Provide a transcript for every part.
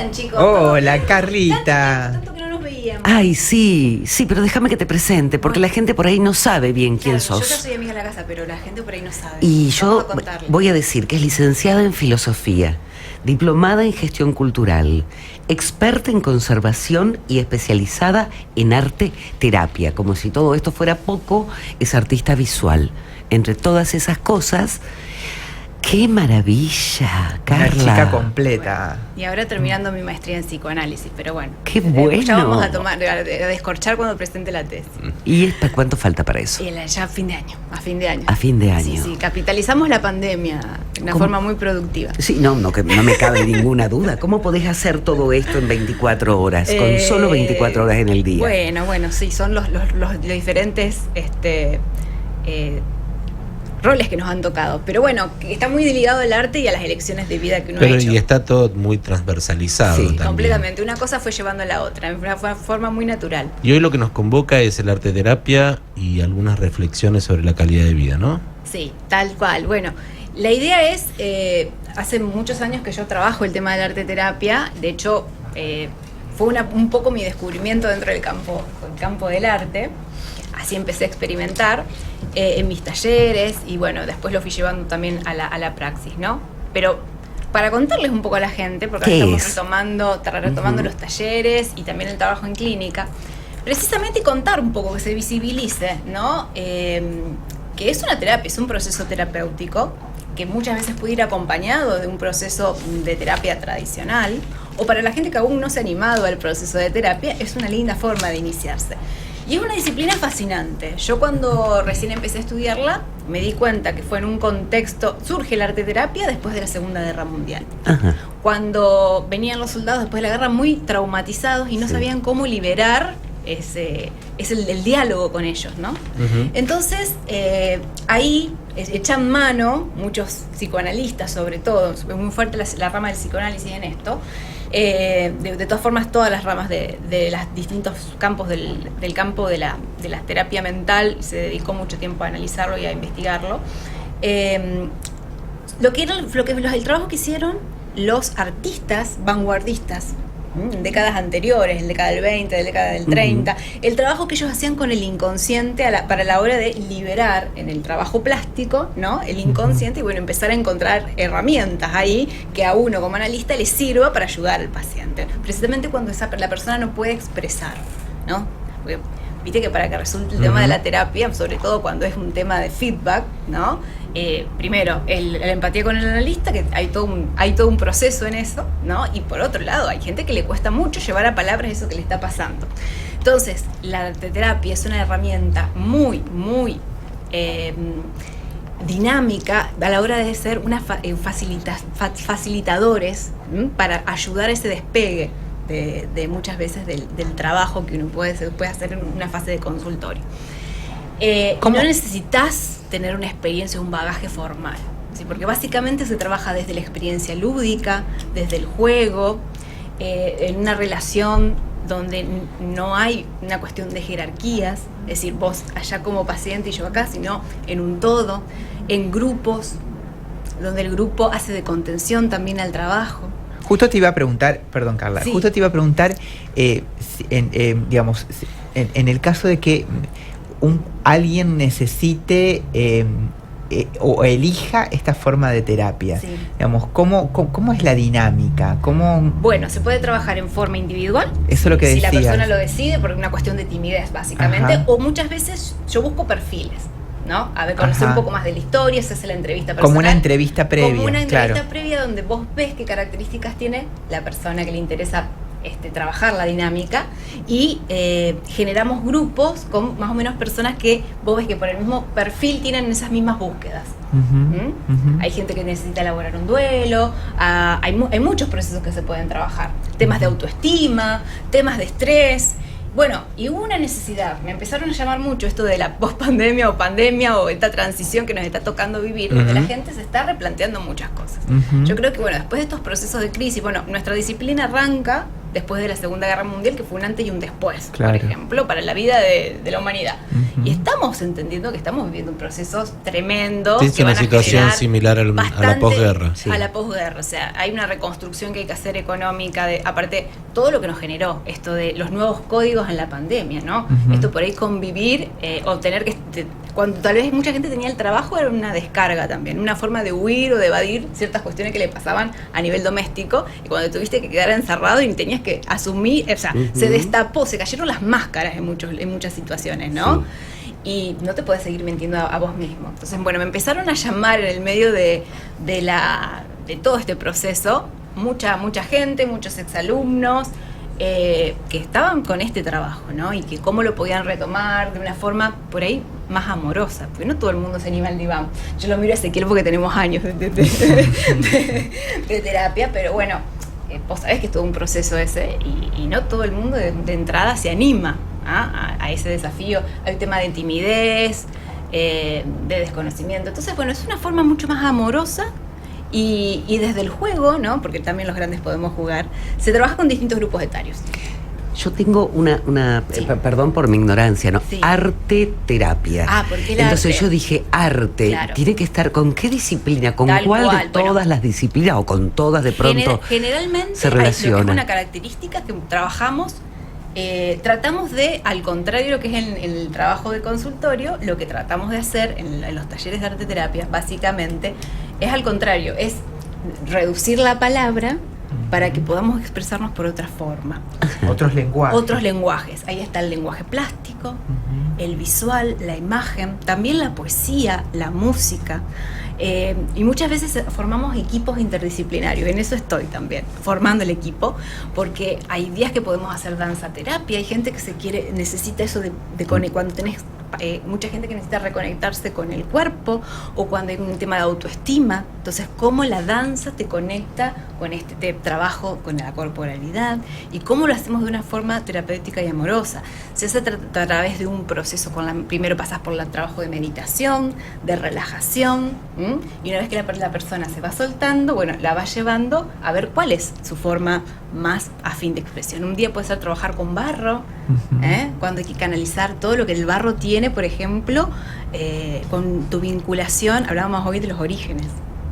andan, chicos? Hola, Carlita. Tanto que no nos veíamos. Ay, sí, pero déjame que te presente, porque la gente por ahí no sabe bien quién Claro, sos. Yo ya soy amiga de la casa, pero la gente por ahí no sabe. Y Vamos yo a contarle. voy a decir que es licenciada en filosofía, diplomada en gestión cultural, experta en conservación y especializada en arte terapia. Como si todo esto fuera poco, es artista visual. Entre todas esas cosas, ¡qué maravilla, Una Carla! chica completa. Y ahora terminando mi maestría en psicoanálisis, pero bueno. ¡Qué bueno! Ya vamos a descorchar cuando presente la tesis. ¿Y cuánto falta para eso? Ya a fin de año, a fin de año. A fin de año. Sí, capitalizamos la pandemia de una ¿Cómo? forma muy productiva. Sí, no me cabe ninguna duda. ¿Cómo podés hacer todo esto en 24 horas? Con solo 24 horas en el día. Bueno, sí, son los diferentes roles que nos han tocado. Pero bueno, está muy ligado al arte y a las elecciones de vida que uno ha hecho. Y está todo muy transversalizado Sí, también. Completamente. Una cosa fue llevando a la otra, de una forma muy natural. Y hoy lo que nos convoca es el arte terapia y algunas reflexiones sobre la calidad de vida, ¿no? Sí, tal cual. Bueno, la idea es, hace muchos años que yo trabajo el tema del arte terapia. De hecho, fue un poco mi descubrimiento dentro del campo del arte. Así empecé a experimentar en mis talleres y bueno, después lo fui llevando también a la praxis, ¿no? Pero para contarles un poco a la gente, porque ahora estamos retomando los talleres y también el trabajo en clínica, precisamente contar un poco, que se visibilice, ¿no? Que es una terapia, es un proceso terapéutico que muchas veces puede ir acompañado de un proceso de terapia tradicional, o para la gente que aún no se ha animado al proceso de terapia, es una linda forma de iniciarse. Y es una disciplina fascinante. Yo cuando recién empecé a estudiarla, me di cuenta que fue en un contexto, surge la arte terapia después de la Segunda Guerra Mundial. Ajá. Cuando venían los soldados después de la guerra muy traumatizados y no sabían cómo liberar el diálogo con ellos, ¿no? Uh-huh. Entonces, ahí echan mano, muchos psicoanalistas sobre todo, es muy fuerte la rama del psicoanálisis en esto, de todas formas todas las ramas de los distintos campos del campo de la terapia mental, se dedicó mucho tiempo a analizarlo y a investigarlo. El trabajo que hicieron los artistas vanguardistas en décadas anteriores, en la década del 20, en la década del 30, el trabajo que ellos hacían con el inconsciente para la hora de liberar en el trabajo plástico, ¿no? El inconsciente y bueno, empezar a encontrar herramientas ahí que a uno como analista le sirva para ayudar al paciente, precisamente cuando la persona no puede expresar, ¿no? Porque viste que para que resulte el tema de la terapia, sobre todo cuando es un tema de feedback, ¿no? Primero, la empatía con el analista, que hay todo un proceso en eso, ¿no? Y por otro lado, hay gente que le cuesta mucho llevar a palabras eso que le está pasando. Entonces, la arteterapia es una herramienta muy, muy dinámica a la hora de ser facilitadores para ayudar a ese despegue de muchas veces del trabajo que uno puede hacer en una fase de consultorio. No necesitas tener una experiencia o un bagaje formal, ¿sí? Porque básicamente se trabaja desde la experiencia lúdica, desde el juego, en una relación donde no hay una cuestión de jerarquías, es decir, vos allá como paciente y yo acá, sino en un todo, en grupos, donde el grupo hace de contención también al trabajo. Justo te iba a preguntar, perdón Carla, Sí. justo te iba a preguntar, digamos, en el caso de que alguien necesite o elija esta forma de terapia, Sí. digamos, ¿cómo es la dinámica? Bueno, se puede trabajar en forma individual, Eso es lo que si la decías. persona lo decide, por una cuestión de timidez básicamente, Ajá. o muchas veces yo busco perfiles, ¿no? A ver, conocer Ajá. un poco más de la historia, se hace la entrevista personal. Como una entrevista previa, Como una entrevista claro. previa donde vos ves qué características tiene la persona que le interesa trabajar la dinámica y generamos grupos con más o menos personas que vos ves que por el mismo perfil tienen esas mismas búsquedas. Hay gente que necesita elaborar un duelo, hay muchos procesos que se pueden trabajar, temas de autoestima, temas de estrés. Bueno, y hubo una necesidad, me empezaron a llamar mucho esto de la post-pandemia o pandemia o esta transición que nos está tocando vivir, donde la gente se está replanteando muchas cosas. Yo creo que, bueno, después de estos procesos de crisis, bueno, nuestra disciplina arranca después de la Segunda Guerra Mundial, que fue un antes y un después, Claro. por ejemplo, para la vida de la humanidad. Ujú. Y estamos entendiendo que estamos viviendo un proceso tremendo. Es que una van a situación generar similar a la bastante posguerra. Sí. A la posguerra, o sea, hay una reconstrucción que hay que hacer económica, aparte, todo lo que nos generó, esto de los nuevos códigos en la pandemia, ¿no? Ujú. Esto por ahí convivir, o tener que, cuando tal vez mucha gente tenía el trabajo, era una descarga también, una forma de huir o de evadir ciertas cuestiones que le pasaban a nivel doméstico, y cuando tuviste que quedar encerrado y tenías que asumir, o sea, se destapó, se cayeron las máscaras en muchas situaciones, ¿no? Y no te puedes seguir mintiendo a vos mismo. Entonces, bueno, me empezaron a llamar en el medio de todo este proceso, mucha gente, muchos exalumnos, que estaban con este trabajo, ¿no? Y que cómo lo podían retomar de una forma por ahí más amorosa, porque no todo el mundo se anima al diván. Yo lo miro a Ezequiel porque tenemos años de terapia, pero bueno, vos sabés que es todo un proceso ese, y no todo el mundo de entrada se anima a ese desafío. Hay un tema de timidez, de desconocimiento. Entonces, bueno, es una forma mucho más amorosa. Y desde el juego, ¿no? Porque también los grandes podemos jugar, se trabaja con distintos grupos etarios. Yo tengo una Sí. Perdón por mi ignorancia, ¿no? Sí. Arte terapia. ¿Por qué el Entonces arte? yo dije, arte, Claro. tiene que estar con qué disciplina, con Tal cuál cual, de todas bueno. las disciplinas o con todas de pronto Generalmente se hay lo que relaciona. es una característica que trabajamos, tratamos de, al contrario de lo que es en el trabajo de consultorio, lo que tratamos de hacer en los talleres de arte terapia, básicamente, es al contrario, es reducir la palabra para que podamos expresarnos por otra forma. Otros lenguajes. Otros lenguajes. Ahí está el lenguaje plástico, Ujú. el visual, la imagen, también la poesía, la música. Y muchas veces formamos equipos interdisciplinarios. En eso estoy también, formando el equipo, porque hay días que podemos hacer danza terapia, hay gente que necesita eso de cuando tenés mucha gente que necesita reconectarse con el cuerpo, o cuando hay un tema de autoestima. Entonces, cómo la danza te conecta con este trabajo con la corporalidad, y cómo lo hacemos de una forma terapéutica y amorosa. Se hace a través de un proceso, primero pasas por el trabajo de meditación, de relajación, y una vez que la persona se va soltando, bueno, la va llevando a ver cuál es su forma más afín de expresión. Un día puede ser trabajar con barro, Ujú. cuando hay que canalizar todo lo que el barro tiene, por ejemplo, con tu vinculación. Hablábamos hoy de los orígenes,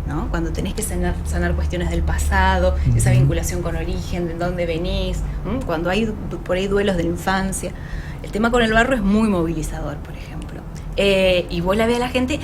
¿no? Cuando tenés que sanar cuestiones del pasado, esa Ujú. vinculación con origen, de dónde venís, cuando hay por ahí duelos de la infancia. El tema con el barro es muy movilizador, por ejemplo. Y vos la ves a la gente.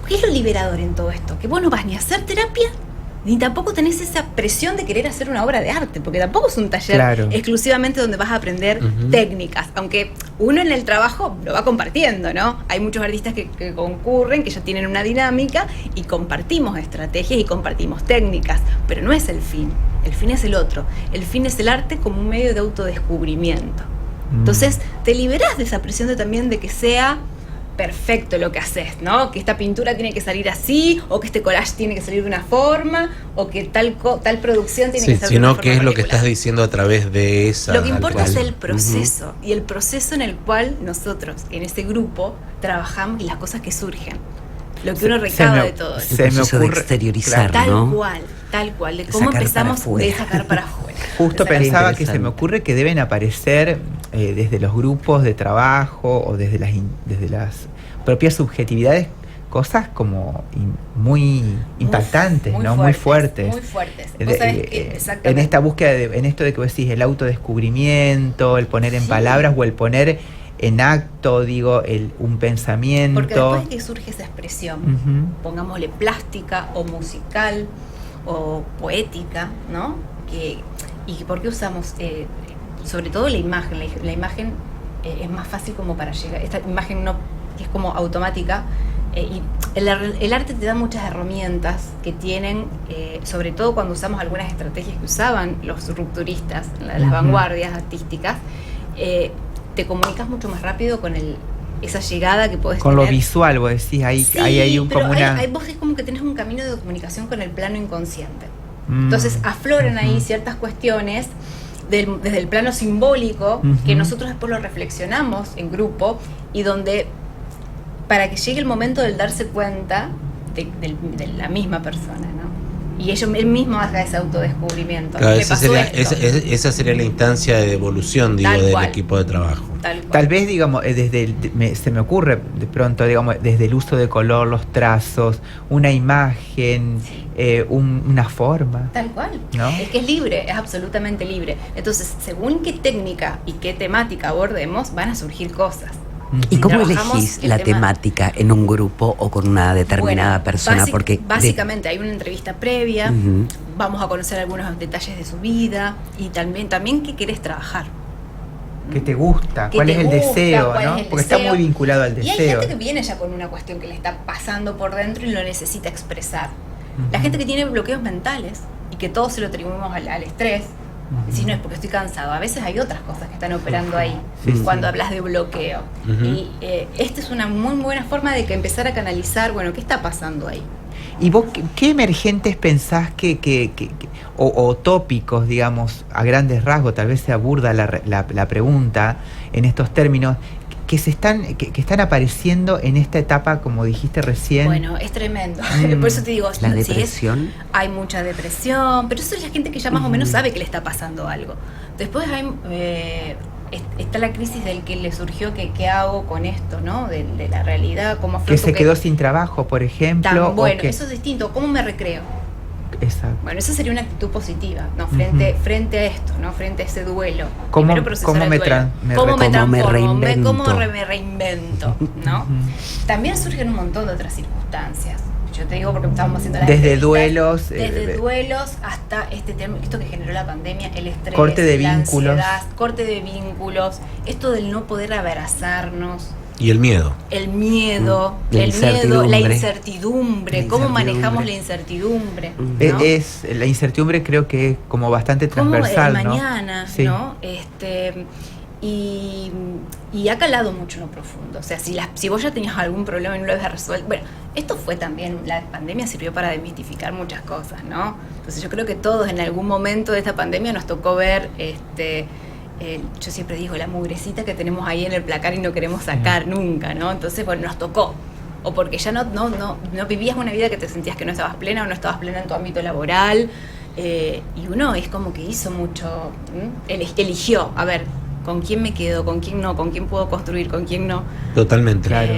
¿Qué es lo liberador en todo esto? Que vos no vas ni a hacer terapia, ni tampoco tenés esa presión de querer hacer una obra de arte, porque tampoco es un taller Claro. exclusivamente donde vas a aprender técnicas, aunque uno en el trabajo lo va compartiendo, ¿no? Hay muchos artistas que concurren, que ya tienen una dinámica, y compartimos estrategias y compartimos técnicas, pero no es el fin es el otro. El fin es el arte como un medio de autodescubrimiento. Entonces te liberás de esa presión también de que sea perfecto lo que haces, ¿no? Que esta pintura tiene que salir así, o que este collage tiene que salir de una forma, o que tal producción tiene que ser de una sino forma qué es lo que particular. estás diciendo a través de esa. Lo que importa es cual. el proceso, y el proceso en el cual nosotros, en ese grupo, trabajamos, y las cosas que surgen. Lo que uno recaba de todo eso. Se me proceso de ocurre- exteriorizar, claro, ¿no? Tal cual, de De cómo sacar empezamos para de afuera. sacar para afuera. Justo De sacar- pensaba que se interesante. me ocurre que deben aparecer desde los grupos de trabajo o desde las propias subjetividades cosas como muy impactantes, ¿no? Muy fuertes. Muy fuertes. Vos sabés que En exactamente. esta búsqueda, en esto de que vos decís, el autodescubrimiento, el poner en Sí. palabras o el poner en acto, digo, un pensamiento. Porque después de que surge esa expresión, Ujú. pongámosle plástica o musical o poética, ¿no? ¿Y por qué usamos, sobre todo la imagen? La imagen es más fácil como para llegar, esta imagen no, que es como automática, y el arte te da muchas herramientas que tienen, sobre todo cuando usamos algunas estrategias que usaban los rupturistas, las Ujú. vanguardias artísticas. Te comunicas mucho más rápido con esa llegada que podés Con tener. lo visual, vos decís, ahí Sí, hay un pero como una... vos es como que tenés un camino de comunicación con el plano inconsciente. Mm. Entonces afloran ahí Ujú. ciertas cuestiones desde el plano simbólico, Ujú. que nosotros después lo reflexionamos en grupo, y donde, para que llegue el momento del darse cuenta de la misma persona, ¿no? y él mismo haga ese autodescubrimiento. Claro, Me esa pasó sería, esto. esa sería la instancia de devolución, digo, Tal del cual. equipo de trabajo. Tal vez, digamos, se me ocurre de pronto, digamos, desde el uso de color, los trazos, una imagen, una forma. Tal cual. ¿No? Es que es libre, es absolutamente libre. Entonces, según qué técnica y qué temática abordemos, van a surgir cosas. ¿Y Si cómo trabajamos elegís el la tema- temática en un grupo o con una determinada Bueno, persona? Porque básicamente hay una entrevista previa, Ujú. vamos a conocer algunos detalles de su vida y también qué querés trabajar. ¿Qué te gusta? ¿Qué ¿Cuál te es el gusta? deseo? ¿Cuál ¿no? es el Porque está deseo? muy vinculado al Y hay deseo. gente que viene ya con una cuestión que le está pasando por dentro y lo necesita expresar. La Ujú. gente que tiene bloqueos mentales y que todo se lo atribuimos al estrés, Ujú. si no es porque estoy cansado, a veces hay otras cosas que están operando ahí Sí, cuando sí. hablas de bloqueo. Ujú. Y esta es una muy buena forma de que empezar a canalizar, bueno, ¿qué está pasando ahí? ¿Y vos qué emergentes pensás o tópicos, digamos, a grandes rasgos, tal vez se aburda la pregunta en estos términos, que están apareciendo en esta etapa, como dijiste recién? Bueno, es tremendo. Mm. Por eso te digo, la si es- depresión. hay mucha depresión, pero eso es la gente que ya más o menos sabe que le está pasando algo. Después hay, está la crisis del que le surgió que qué hago con esto, ¿no? De la realidad, cómo Que afronto se quedó sin trabajo, por ejemplo. bueno, o que, eso es distinto. ¿Cómo me recreo? exacto. Bueno, esa sería una actitud positiva, ¿no? Ujú. Frente a esto, ¿no? Frente a ese duelo. ¿Cómo- Primero procesar cómo el me duelo. tran- me ¿Cómo me re- transformo? reinvento? Me reinvento, ¿no? Ujú. También surgen un montón de otras circunstancias. Yo te digo porque estábamos haciendo las Desde entrevistas, duelos, desde duelos hasta esto que generó la pandemia, el estrés, Corte de la vínculos. ansiedad, corte de vínculos, esto del no poder abrazarnos, Y el miedo. el miedo, La la incertidumbre. incertidumbre, La cómo incertidumbre. manejamos la incertidumbre, Mm. ¿no? Es la incertidumbre, creo que es como bastante Como transversal, el ¿no? mañana, Sí. ¿no? Y ha calado mucho en lo profundo. O sea, si vos ya tenías algún problema y no lo habías resuelto. Bueno, esto fue también, la pandemia sirvió para desmistificar muchas cosas, ¿no? Entonces yo creo que todos en algún momento de esta pandemia nos tocó ver, yo siempre digo, la mugrecita que tenemos ahí en el placar y no queremos sacar nunca, ¿no? Entonces, bueno, nos tocó. O porque ya no vivías una vida que te sentías que no estabas plena o no estabas plena en tu ámbito laboral. Y uno es como que hizo mucho, eligió, a ver, ¿con quién me quedo? ¿Con quién no? ¿Con quién puedo construir? ¿Con quién no? Totalmente. Claro.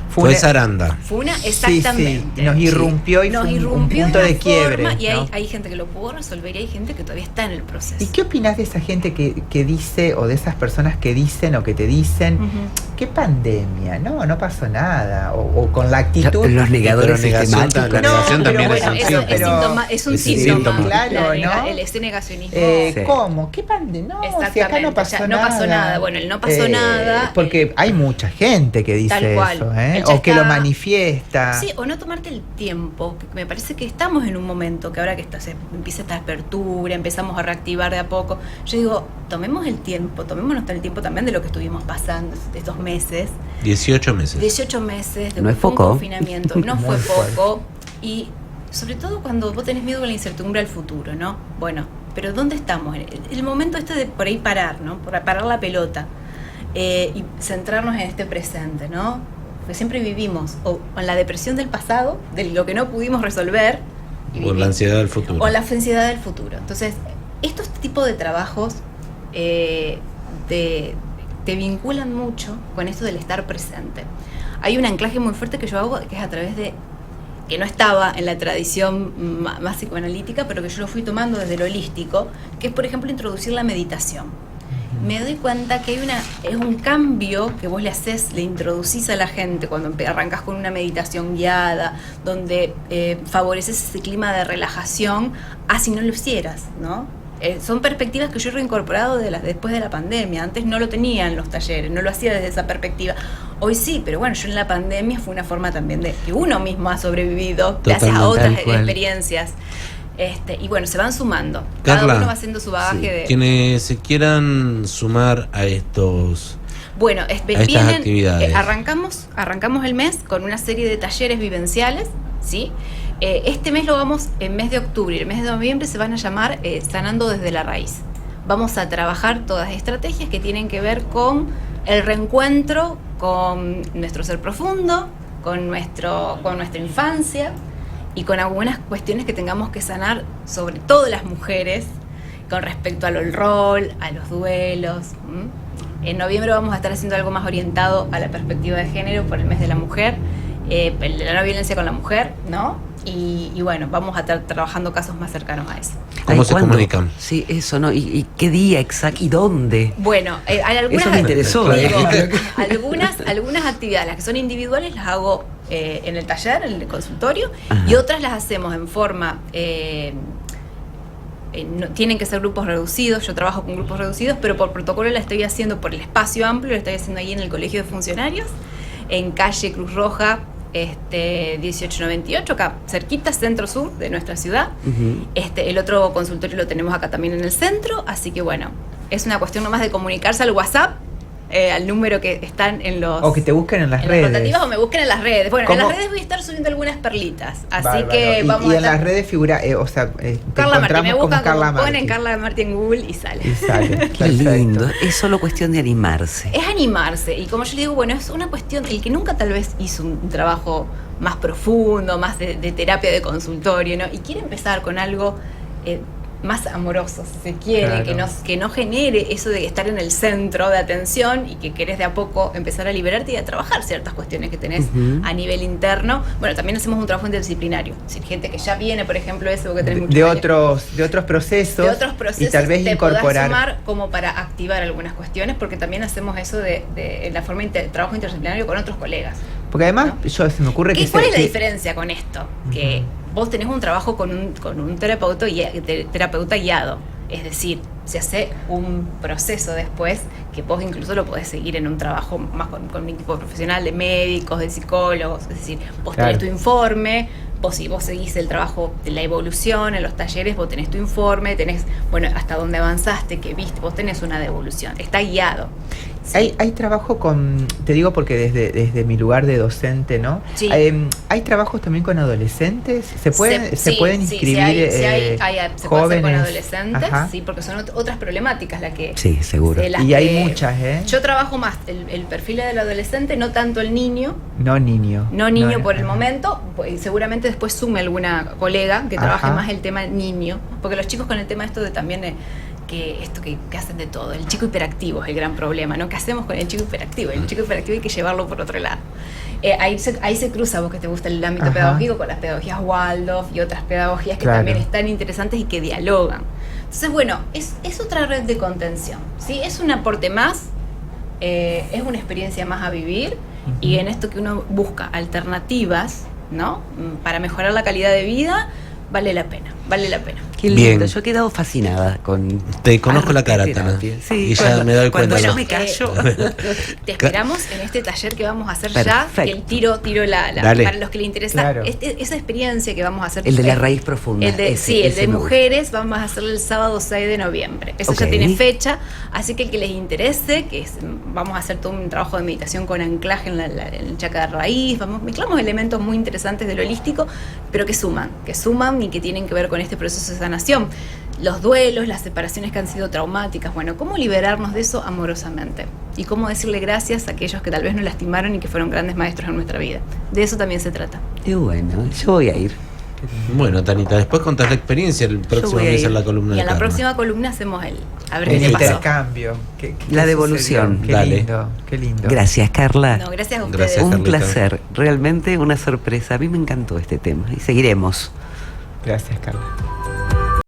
Fue una- Saranda. Fue una, Sí, exactamente. sí, nos irrumpió y Nos fue un irrumpió punto una de quiebre. forma y ¿no? hay gente que lo pudo resolver y hay gente que todavía está en el proceso. ¿Y qué opinas de esa gente que dice, o de esas personas que dicen o que te dicen, Ujú. qué pandemia? No pasó nada. O con la actitud. Los negadores Pero negación sistemáticos. la negación pero también bueno, es un eso síntoma. es un Es un síntoma. síntoma. Claro, ¿no? Ese negacionismo. Sí. ¿Cómo? ¿Qué pandemia? No, si acá Exactamente, no pasó ya nada. no pasó nada. Bueno, el no pasó nada, Porque hay mucha gente que dice tal cual. eso, Él ya o que lo está- manifiesta. Sí, o no tomarte el tiempo. Me parece que estamos en un momento que ahora que se empieza esta apertura, empezamos a reactivar de a poco. Yo digo, tomémonos el tiempo también de lo que estuvimos pasando estos meses. 18 meses. 18 meses de No es un poco. confinamiento, no Muy fue fuerte. poco. Y sobre todo cuando vos tenés miedo a la incertidumbre al futuro, ¿no? Bueno, pero ¿dónde estamos? El momento de por ahí parar, ¿no? Por parar la pelota y centrarnos en este presente, ¿no? Porque siempre vivimos o en la depresión del pasado, de lo que no pudimos resolver. y Por la vivimos- ansiedad del futuro. o la ansiedad del futuro. Entonces, estos tipos de trabajos te vinculan mucho con esto del estar presente. Hay un anclaje muy fuerte que yo hago que es a través de, que no estaba en la tradición más psicoanalítica, pero que yo lo fui tomando desde lo holístico, que es, por ejemplo, introducir la meditación. Me doy cuenta que es un cambio que vos le introducís a la gente cuando arrancas con una meditación guiada, donde favoreces ese clima de relajación, así no lo hicieras, ¿no? Son perspectivas que yo he reincorporado después de la pandemia. Antes no lo tenía en los talleres, no lo hacía desde esa perspectiva. Hoy sí, pero bueno, yo en la pandemia fue una forma también de que uno mismo ha sobrevivido gracias a Totalmente, otras tal cual. experiencias. Y bueno, se van sumando. Cada Carla, uno va haciendo su bagaje sí. de... Quienes se quieran sumar a estos... Bueno, estas vienen, actividades. arrancamos el mes con una serie de talleres vivenciales, ¿sí? Este mes lo vamos en mes de octubre y el mes de noviembre se van a llamar Sanando desde la Raíz. Vamos a trabajar todas estrategias que tienen que ver con el reencuentro con nuestro ser profundo, con nuestra infancia y con algunas cuestiones que tengamos que sanar, sobre todo las mujeres, con respecto al rol, a los duelos. En noviembre vamos a estar haciendo algo más orientado a la perspectiva de género por el mes de la mujer, la no violencia con la mujer, ¿no? Y bueno, vamos a estar trabajando casos más cercanos a eso. ¿Cómo se comunican? Sí, eso, ¿no? ¿Y qué día exacto? ¿Y dónde? Bueno, hay algunas... Eso me interesó. Digo, algunas actividades, las que son individuales, las hago en el taller, en el consultorio, Ajá. y otras las hacemos en forma... no, tienen que ser grupos reducidos, yo trabajo con grupos reducidos, pero por protocolo la estoy haciendo por el espacio amplio, la estoy haciendo ahí en el Colegio de Funcionarios, en calle Cruz Roja 1898, acá cerquita, centro sur de nuestra ciudad. Uh-huh. El otro consultorio lo tenemos acá también en el centro, así que bueno, es una cuestión nomás de comunicarse al WhatsApp, al número que están en los... O que te busquen en las en redes. las rotativas o me busquen en las redes. Bueno, ¿Cómo? en las redes voy a estar subiendo algunas perlitas, así Bárbaro. que vamos y a en estar... las redes figura, o sea, te Carla Martín, me encontramos buscan como Carla como ponen Martín. Carla Martín en Google y sale. Y sale, Qué perfecto. lindo. Es solo cuestión de animarse. Es animarse, y como yo le digo, bueno, es una cuestión, el que nunca tal vez hizo un trabajo más profundo, más de terapia de consultorio, ¿no? Y quiere empezar con algo más amoroso, si se quiere, Claro. que no genere eso de estar en el centro de atención y que querés de a poco empezar a liberarte y a trabajar ciertas cuestiones que tenés Uh-huh. a nivel interno. Bueno, también hacemos un trabajo interdisciplinario, es decir, gente que ya viene, por ejemplo, eso que tenés muchos De años. otros procesos. De otros procesos, y tal vez te podás incorporar. sumar como para activar algunas cuestiones, porque también hacemos eso de la forma trabajo interdisciplinario con otros colegas. Porque además, ¿no? se me ocurre que... ¿Cuál es la que- diferencia con esto? Que vos tenés un trabajo con un terapeuta guiado. Es decir, se hace un proceso después que vos incluso lo podés seguir en un trabajo más con un equipo profesional de médicos, de psicólogos. Es decir, vos Claro. tenés tu informe, si vos seguís el trabajo de la evolución en los talleres, vos tenés tu informe, tenés, bueno, hasta dónde avanzaste, qué viste, vos tenés una devolución. Está guiado. Sí. Hay trabajo con, te digo porque desde mi lugar de docente, ¿no? Sí. Hay trabajos también con adolescentes. ¿Se pueden inscribir se puede hacer con adolescentes, Ajá. sí, porque son otras problemáticas las que... Sí, seguro. las Y hay que- muchas, ¿eh? Yo trabajo más el perfil del adolescente, no tanto el niño, No niño. por el ajá. momento, pues, seguramente después sume alguna colega que trabaje Ajá. más el tema niño, porque los chicos con el tema esto de también que hacen de todo, el chico hiperactivo es el gran problema, ¿no? ¿Qué hacemos con el chico hiperactivo? El chico hiperactivo hay que llevarlo por otro lado. Ahí se cruza, vos que te gusta el ámbito Ajá. pedagógico, con las pedagogías Waldorf y otras pedagogías que Claro. también están interesantes y que dialogan. Entonces, bueno, es otra red de contención, ¿sí? Es un aporte más, es una experiencia más a vivir, y en esto que uno busca alternativas, ¿no? Para mejorar la calidad de vida, vale la pena. Qué lindo. Bien. Yo he quedado fascinada con... Te conozco la cara, arteterapia. Tana. Sí, Y ya me doy cuando cuenta. yo ¿no? me callo. Te esperamos en este taller que vamos a hacer ya, Perfecto. que el tiro Dale. para los que les interesa Claro. esa experiencia que vamos a hacer. El de la raíz profunda. El de, ese- sí, el ese de me gusta. mujeres vamos a hacerlo el sábado 6 de noviembre. Eso Ok. ya tiene fecha, así que el que les interese, vamos a hacer todo un trabajo de meditación con anclaje en el chakra de raíz, mezclamos elementos muy interesantes del holístico, pero que suman y que tienen que ver con este proceso de sanación. Los duelos, las separaciones que han sido traumáticas, bueno, cómo liberarnos de eso amorosamente y cómo decirle gracias a aquellos que tal vez nos lastimaron y que fueron grandes maestros en nuestra vida. De eso también se trata. Qué bueno, yo voy a ir. Bueno, Tanita, después contás la experiencia el próximo voy a mes ir. en la columna Y de en la Karma. próxima columna hacemos a ver El qué te pasó. intercambio. La devolución. sucedió? Qué Dale. lindo, qué lindo. Gracias, Carla. No, gracias a ustedes. Gracias, Un Carlita. placer, realmente una sorpresa. A mí me encantó este tema y seguiremos. Gracias, Carla.